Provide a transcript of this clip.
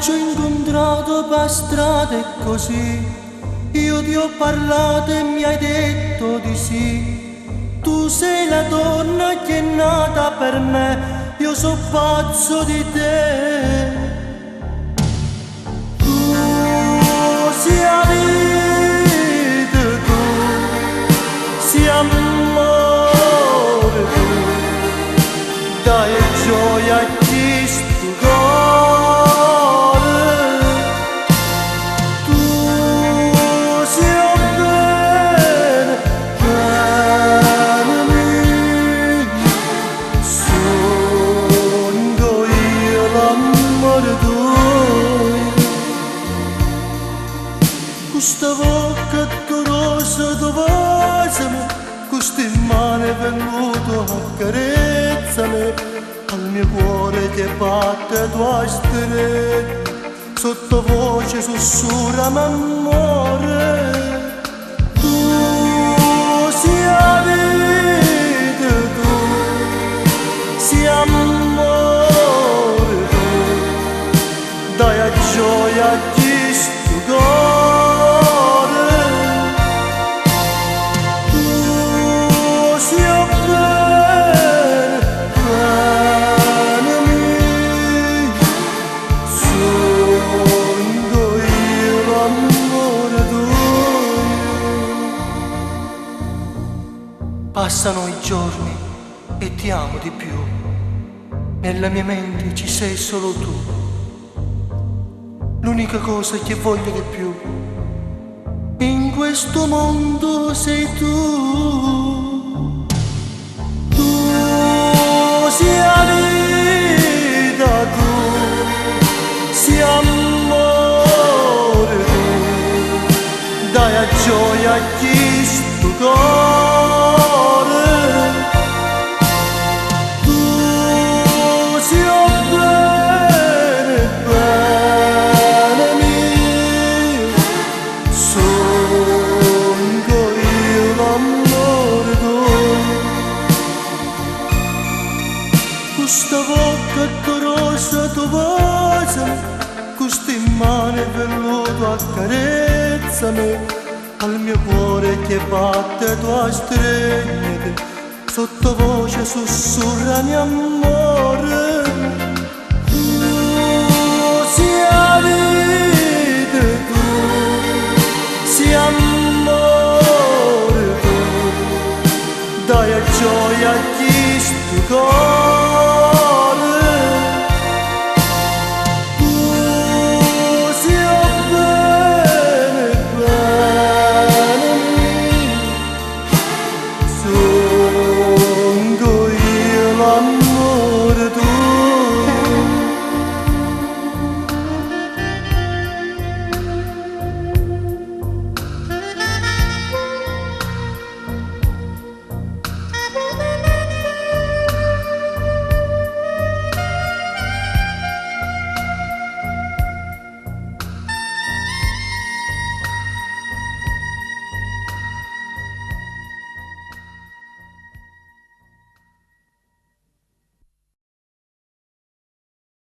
ci ho incontrato per strada e così io ti ho parlato e mi hai detto di sì. Tu sei la donna che è nata per me, io so pazzo di te. Tu sei la vita, tu sei amore, tu dai gioia a chi sto cuore. Tu sei bene, bene mio, sono io l'amore tuo. Questa bocca dolorosa tu baciami, queste mani venuto accarezzami, al mio cuore che batte tua stretta, sottovoce sussurrami amore. Tu sei la vita, tu sei amore, tu dai a gioia a chi sto cuore. Tu sei bene, bene mio, sono io l'amore tuo. Passano i giorni e ti amo di più, nella mia mente ci sei solo tu, l'unica cosa che voglio di più in questo mondo sei tu. Tu sei la vita, tu sei amore, tu dai a gioia a chi sto cuore. Tu sei bene, bene mio, sono io l'amore tuo. Questa bocca dolorosa tu baciami, queste mani venuto accarezzami, al mio cuore che batte tua stringete, sottovoce sussurrami amore. Tu sei la vita, tu sei amore, tu dai a gioia a chi sto cuore.